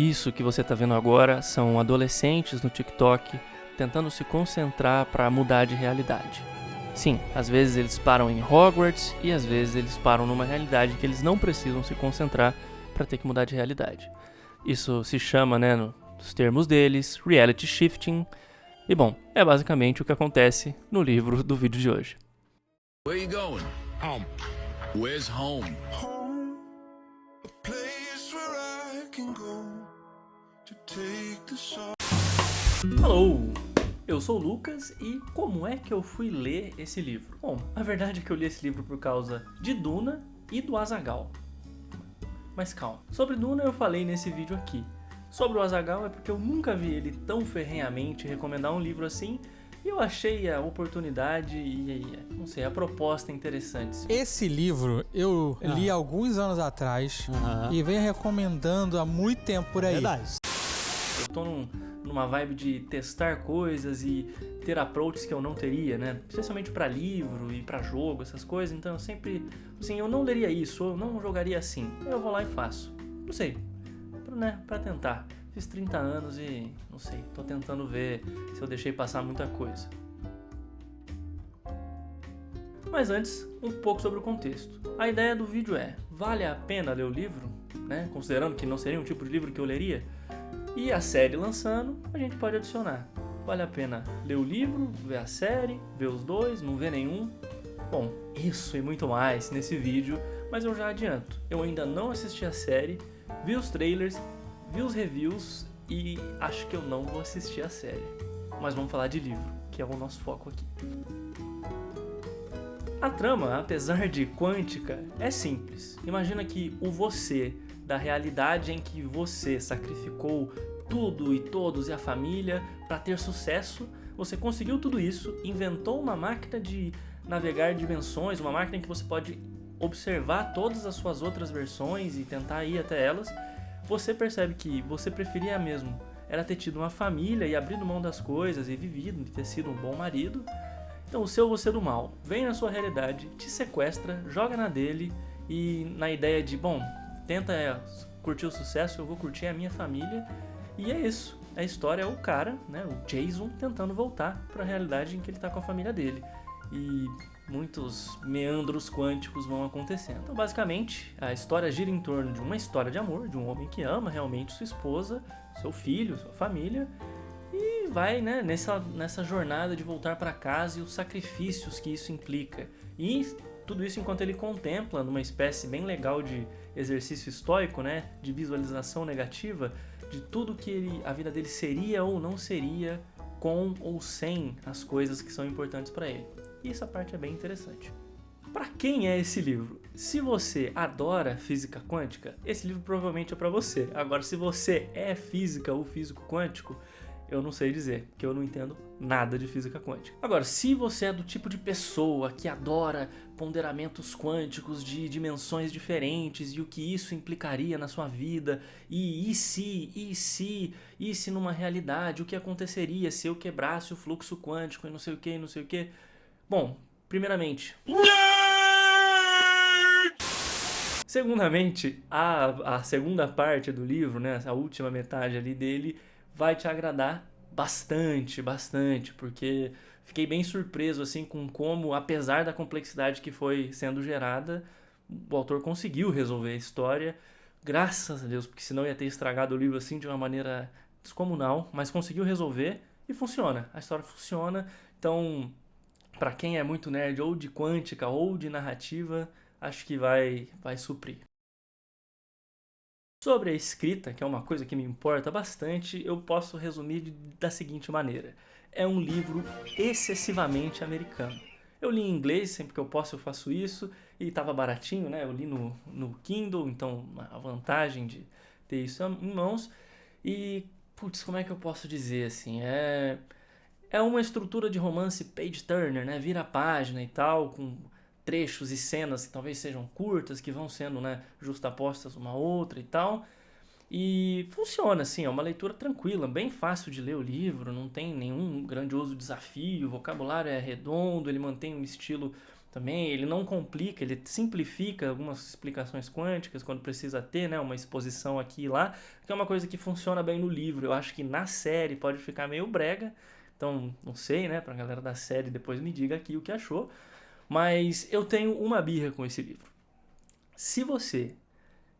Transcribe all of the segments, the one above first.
Isso que você está vendo agora são adolescentes no TikTok tentando se concentrar para mudar de realidade. Sim, às vezes eles param em Hogwarts e às vezes eles param numa realidade que eles não precisam se concentrar para ter que mudar de realidade. Isso se chama, nos termos deles, reality shifting. E bom, é basicamente o que acontece no livro do vídeo de hoje. Where you going? Home. Where's home? Home, a place where I can go to take the sorrow. Alô, eu sou o Lucas e como é que eu fui ler esse livro? Bom, a verdade é que eu li esse livro por causa de Duna e do Azaghal. Mas calma, sobre Duna eu falei nesse vídeo aqui. Sobre o Azaghal é porque eu nunca vi ele tão ferrenhamente recomendar um livro assim e eu achei a oportunidade e, não sei, a proposta interessante. Esse livro eu li alguns anos atrás e venho recomendando há muito tempo por aí. Verdade. Eu tô numa vibe de testar coisas e ter approaches que eu não teria, especialmente pra livro e pra jogo, essas coisas. Então eu sempre, assim, eu não leria isso, eu não jogaria assim. Eu vou lá e faço. Não sei, pra tentar. Fiz 30 anos e, não sei, tô tentando ver se eu deixei passar muita coisa. Mas antes, um pouco sobre o contexto. A ideia do vídeo é, vale a pena ler o livro, considerando que não seria um tipo de livro que eu leria? E a série lançando, a gente pode adicionar. Vale a pena ler o livro, ver a série, ver os dois, não ver nenhum? Bom, isso e muito mais nesse vídeo, mas eu já adianto. Eu ainda não assisti a série, vi os trailers, vi os reviews e acho que eu não vou assistir a série. Mas vamos falar de livro, que é o nosso foco aqui. A trama, apesar de quântica, é simples. Imagina que o você, da realidade em que você sacrificou tudo e todos e a família para ter sucesso, você conseguiu tudo isso, inventou uma máquina de navegar dimensões, uma máquina em que você pode observar todas as suas outras versões e tentar ir até elas. Você percebe que você preferia mesmo era ter tido uma família e abrido mão das coisas e vivido, e ter sido um bom marido. Então o seu você do mal vem na sua realidade, te sequestra, joga na dele e na ideia de, bom, tenta curtir o sucesso, eu vou curtir a minha família. E é isso. A história é o cara, o Jason, tentando voltar para a realidade em que ele está com a família dele. E muitos meandros quânticos vão acontecendo. Então, basicamente, a história gira em torno de uma história de amor, de um homem que ama realmente sua esposa, seu filho, sua família, e vai nessa jornada de voltar para casa e os sacrifícios que isso implica. E tudo isso enquanto ele contempla, numa espécie bem legal de exercício estoico, de visualização negativa, de tudo que a vida dele seria ou não seria com ou sem as coisas que são importantes para ele. E essa parte é bem interessante. Para quem é esse livro? Se você adora física quântica, esse livro provavelmente é para você. Agora, se você é física ou físico quântico, eu não sei dizer, porque eu não entendo nada de física quântica. Agora, se você é do tipo de pessoa que adora ponderamentos quânticos de dimensões diferentes e o que isso implicaria na sua vida, e se numa realidade, o que aconteceria se eu quebrasse o fluxo quântico e não sei o que. Bom, primeiramente... Segundamente, a segunda parte do livro, a última metade ali dele, vai te agradar bastante, porque fiquei bem surpreso assim com como, apesar da complexidade que foi sendo gerada, o autor conseguiu resolver a história, graças a Deus, porque senão ia ter estragado o livro assim de uma maneira descomunal, mas conseguiu resolver e funciona, a história funciona. Então, para quem é muito nerd ou de quântica ou de narrativa, acho que vai suprir. Sobre a escrita, que é uma coisa que me importa bastante, eu posso resumir da seguinte maneira. É um livro excessivamente americano. Eu li em inglês, sempre que eu posso eu faço isso, e estava baratinho, eu li no Kindle, então a vantagem de ter isso em mãos. E, como é que eu posso dizer assim, é uma estrutura de romance page-turner, vira página e tal, com trechos e cenas que talvez sejam curtas, que vão sendo justapostas uma outra e tal. E funciona assim, é uma leitura tranquila, bem fácil de ler o livro, não tem nenhum grandioso desafio, o vocabulário é redondo, ele mantém um estilo também. Ele não complica, ele simplifica algumas explicações quânticas quando precisa ter, né, uma exposição aqui e lá, que é uma coisa que funciona bem no livro. Eu acho que na série pode ficar meio brega, então não sei, né, pra galera da série depois me diga aqui o que achou, mas eu tenho uma birra com esse livro. Se você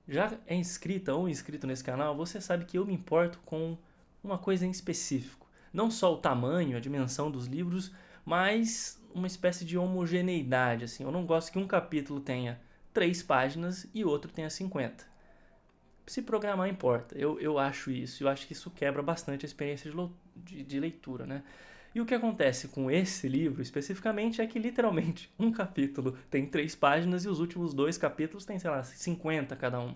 já é inscrita ou inscrito nesse canal, você sabe que eu me importo com uma coisa em específico. Não só o tamanho, a dimensão dos livros, mas uma espécie de homogeneidade, assim. Eu não gosto que um capítulo tenha 3 páginas e outro tenha 50. Se programar importa, eu acho isso. Eu acho que isso quebra bastante a experiência de leitura, né? E o que acontece com esse livro, especificamente, é que literalmente um capítulo tem 3 páginas e os últimos 2 capítulos tem, sei lá, 50 cada um.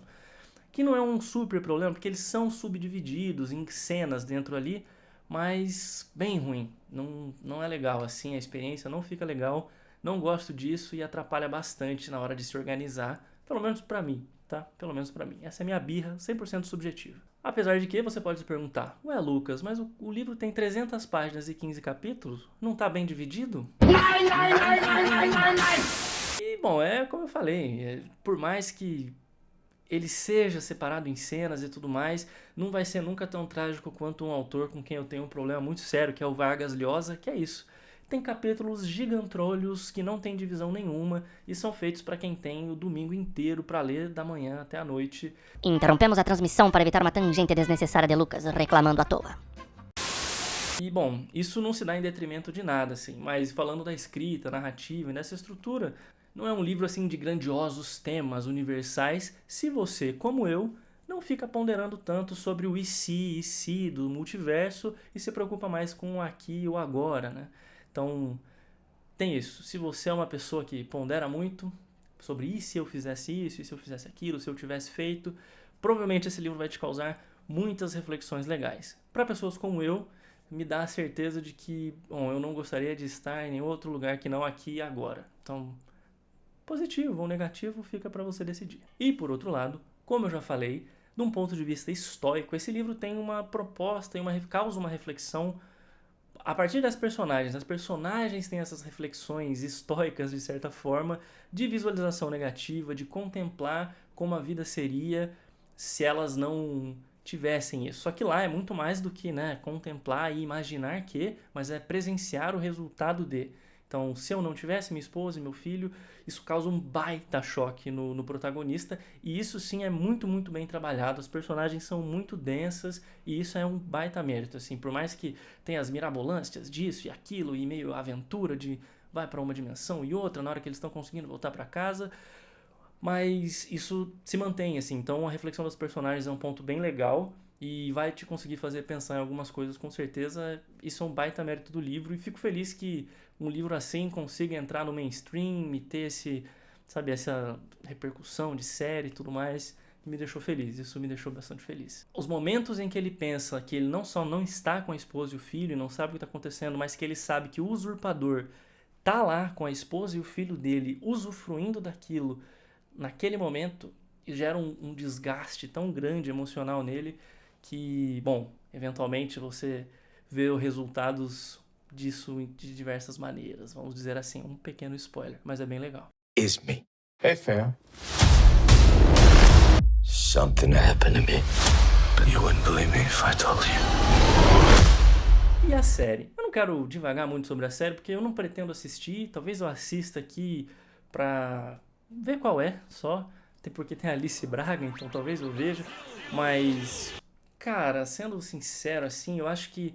Que não é um super problema, porque eles são subdivididos em cenas dentro ali, mas bem ruim. Não é legal assim, a experiência não fica legal. Não gosto disso e atrapalha bastante na hora de se organizar, pelo menos pra mim, tá? Pelo menos pra mim. Essa é a minha birra, 100% subjetiva. Apesar de que você pode se perguntar, ué Lucas, mas o livro tem 300 páginas e 15 capítulos? Não tá bem dividido? E bom, é como eu falei, por mais que ele seja separado em cenas e tudo mais, não vai ser nunca tão trágico quanto um autor com quem eu tenho um problema muito sério, que é o Vargas Llosa, que é isso. Tem capítulos gigantrolhos que não tem divisão nenhuma e são feitos para quem tem o domingo inteiro para ler da manhã até a noite. Interrompemos a transmissão para evitar uma tangente desnecessária de Lucas reclamando à toa. E bom, isso não se dá em detrimento de nada, assim, mas falando da escrita, narrativa e dessa estrutura, não é um livro assim de grandiosos temas universais se você, como eu, não fica ponderando tanto sobre o e se do multiverso e se preocupa mais com o aqui e o agora, né? Então, tem isso. Se você é uma pessoa que pondera muito sobre e se eu fizesse isso, e se eu fizesse aquilo, se eu tivesse feito, provavelmente esse livro vai te causar muitas reflexões legais. Para pessoas como eu, me dá a certeza de que, bom, eu não gostaria de estar em nenhum outro lugar que não aqui e agora. Então, positivo ou negativo fica para você decidir. E por outro lado, como eu já falei, de um ponto de vista estoico, esse livro tem uma proposta e causa uma reflexão a partir das personagens. As personagens têm essas reflexões estoicas, de certa forma, de visualização negativa, de contemplar como a vida seria se elas não tivessem isso. Só que lá é muito mais do que, né, contemplar e imaginar que, mas é presenciar o resultado de. Então, se eu não tivesse minha esposa e meu filho, isso causa um baita choque no protagonista. E isso sim é muito, muito bem trabalhado. As personagens são muito densas e isso é um baita mérito. Assim, por mais que tenha as mirabolâncias disso e aquilo e meio aventura de vai para uma dimensão e outra na hora que eles estão conseguindo voltar para casa. Mas isso se mantém, assim. Então, a reflexão dos personagens é um ponto bem legal e vai te conseguir fazer pensar em algumas coisas, com certeza. Isso é um baita mérito do livro e fico feliz que um livro assim consiga entrar no mainstream e ter essa repercussão de série e tudo mais, me deixou feliz. Isso me deixou bastante feliz. Os momentos em que ele pensa que ele não só não está com a esposa e o filho e não sabe o que está acontecendo, mas que ele sabe que o usurpador tá lá com a esposa e o filho dele usufruindo daquilo naquele momento, gera um desgaste tão grande emocional nele que, bom, eventualmente você vê os resultados disso de diversas maneiras. Vamos dizer assim, um pequeno spoiler, mas é bem legal. Is me. Hey, fam. Something happened to me. But you wouldn't believe me if I told you. E a série? Eu não quero divagar muito sobre a série, porque eu não pretendo assistir. Talvez eu assista aqui pra ver qual é, só. Até porque tem a Alice Braga, então talvez eu veja. Mas, cara, sendo sincero assim, eu acho que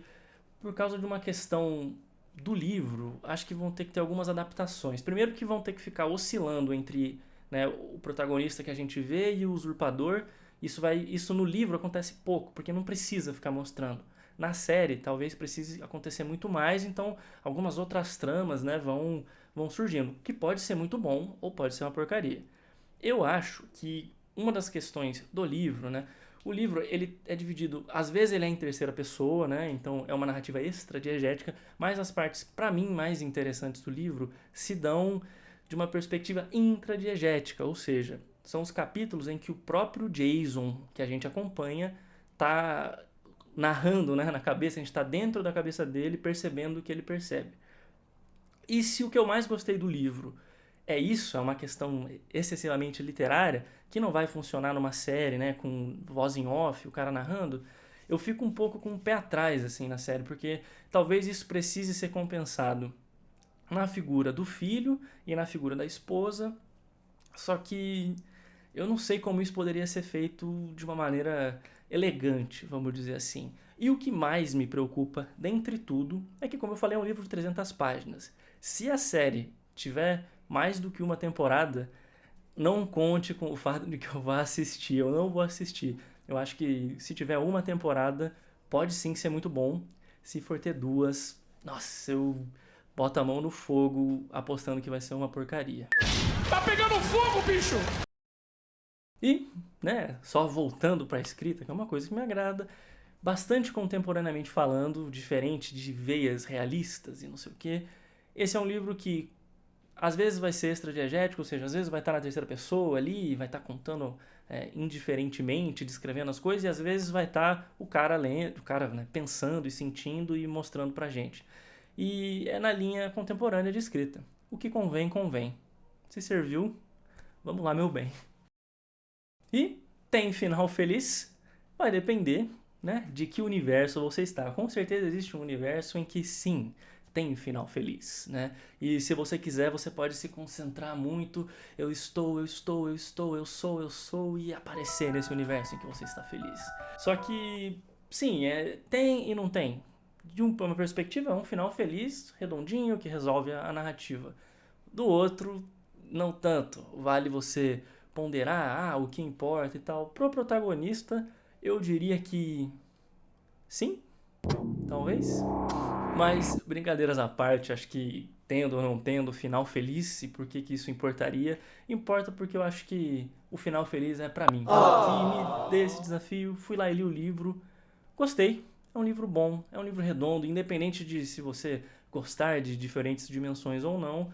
por causa de uma questão do livro, acho que vão ter que ter algumas adaptações. Primeiro que vão ter que ficar oscilando entre, né, o protagonista que a gente vê e o usurpador. Isso no livro acontece pouco, porque não precisa ficar mostrando. Na série, talvez precise acontecer muito mais, então algumas outras tramas, né, vão surgindo, que pode ser muito bom ou pode ser uma porcaria. Eu acho que uma das questões do livro, né, o livro ele é dividido, às vezes ele é em terceira pessoa, né, então é uma narrativa extra-diegética, mas as partes, para mim, mais interessantes do livro se dão de uma perspectiva intradiegética, ou seja, são os capítulos em que o próprio Jason, que a gente acompanha, tá narrando, né, na cabeça, a gente está dentro da cabeça dele, percebendo o que ele percebe. E se o que eu mais gostei do livro isso, é uma questão excessivamente literária, que não vai funcionar numa série, né, com voz em off, o cara narrando, eu fico um pouco com o pé atrás, assim, na série, porque talvez isso precise ser compensado na figura do filho e na figura da esposa, só que eu não sei como isso poderia ser feito de uma maneira elegante, vamos dizer assim. E o que mais me preocupa, dentre tudo, é que, como eu falei, é um livro de 300 páginas. Se a série tiver mais do que uma temporada, não conte com o fato de que eu vá assistir. Eu não vou assistir. Eu acho que se tiver uma temporada, pode sim ser muito bom. Se for ter duas, nossa, eu boto a mão no fogo apostando que vai ser uma porcaria. Tá pegando fogo, bicho! E, né, só voltando para a escrita, que é uma coisa que me agrada, bastante contemporaneamente falando, diferente de veias realistas e não sei o quê. Esse é um livro que às vezes vai ser extradiegético, ou seja, às vezes vai estar na terceira pessoa ali, vai estar contando indiferentemente, descrevendo as coisas, e às vezes vai estar o cara lendo, o cara, né, pensando e sentindo e mostrando pra gente. E é na linha contemporânea de escrita. O que convém, convém. Se serviu, vamos lá, meu bem. E tem final feliz? Vai depender, né, de que universo você está. Com certeza existe um universo em que sim, tem final feliz, né? E se você quiser, você pode se concentrar muito, eu sou, e aparecer nesse universo em que você está feliz. Só que, sim, tem e não tem. De uma perspectiva, é um final feliz, redondinho, que resolve a narrativa. Do outro, não tanto. Vale você ponderar o que importa e tal. Pro protagonista, eu diria que sim, talvez. Mas, brincadeiras à parte, acho que tendo ou não tendo final feliz, e por que isso importaria? Importa porque eu acho que o final feliz é pra mim. Que me dê esse desafio, fui lá e li o livro, gostei, é um livro bom, é um livro redondo, independente de se você gostar de diferentes dimensões ou não,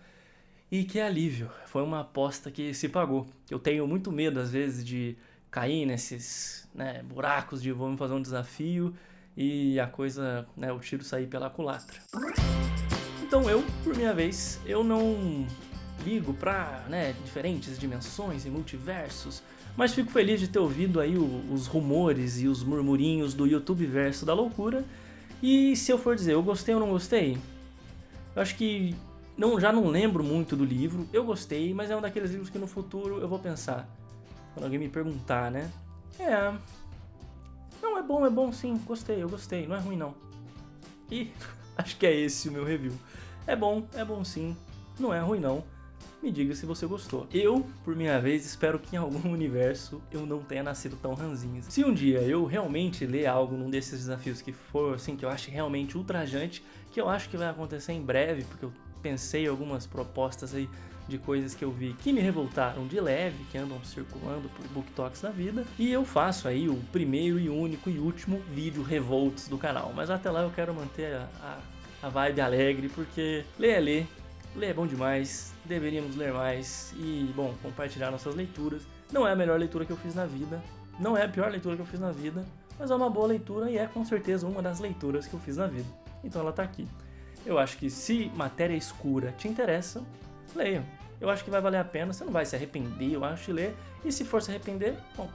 e que alívio, foi uma aposta que se pagou. Eu tenho muito medo, às vezes, de cair nesses, né, buracos de vamos fazer um desafio, e a coisa, né, o tiro sair pela culatra. Então eu, por minha vez, eu não ligo pra, né, diferentes dimensões e multiversos, mas fico feliz de ter ouvido aí os rumores e os murmurinhos do YouTube verso da loucura. E se eu for dizer, eu gostei ou não gostei? Eu acho que já não lembro muito do livro, eu gostei, mas é um daqueles livros que no futuro eu vou pensar, quando alguém me perguntar, né? Não, é bom sim, eu gostei, não é ruim não. E acho que é esse o meu review. É bom sim, não é ruim não. Me diga se você gostou. Eu, por minha vez, espero que em algum universo eu não tenha nascido tão ranzinho. Se um dia eu realmente ler algo num desses desafios que for assim, que eu ache realmente ultrajante, que eu acho que vai acontecer em breve, porque eu pensei em algumas propostas aí de coisas que eu vi que me revoltaram de leve, que andam circulando por BookToks da vida, e eu faço aí o primeiro e único e último vídeo revolts do canal. Mas até lá eu quero manter a vibe alegre, porque ler é bom demais, deveríamos ler mais e, bom, compartilhar nossas leituras. Não é a melhor leitura que eu fiz na vida, não é a pior leitura que eu fiz na vida, mas é uma boa leitura e é com certeza uma das leituras que eu fiz na vida. Então ela tá aqui. Eu acho que se matéria escura te interessa, leiam. Eu acho que vai valer a pena, você não vai se arrepender, eu acho, de ler. E se for se arrepender, bom,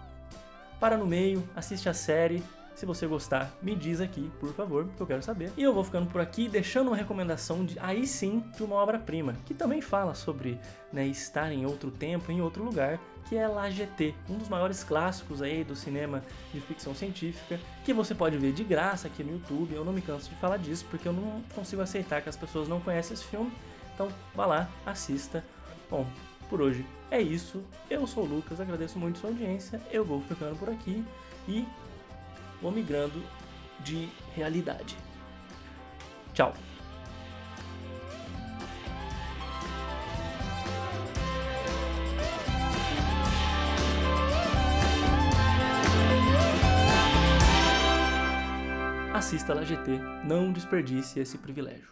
para no meio, assiste a série. Se você gostar, me diz aqui, por favor, porque eu quero saber. E eu vou ficando por aqui, deixando uma recomendação aí sim, de uma obra-prima, que também fala sobre, né, estar em outro tempo, em outro lugar, que é La Jetée, um dos maiores clássicos aí do cinema de ficção científica, que você pode ver de graça aqui no YouTube. Eu não me canso de falar disso, porque eu não consigo aceitar que as pessoas não conhecem esse filme. Então, vá lá, assista. Bom, por hoje é isso. Eu sou o Lucas, agradeço muito a sua audiência. Eu vou ficando por aqui e vou migrando de realidade. Tchau! Assista La Jetée, não desperdice esse privilégio.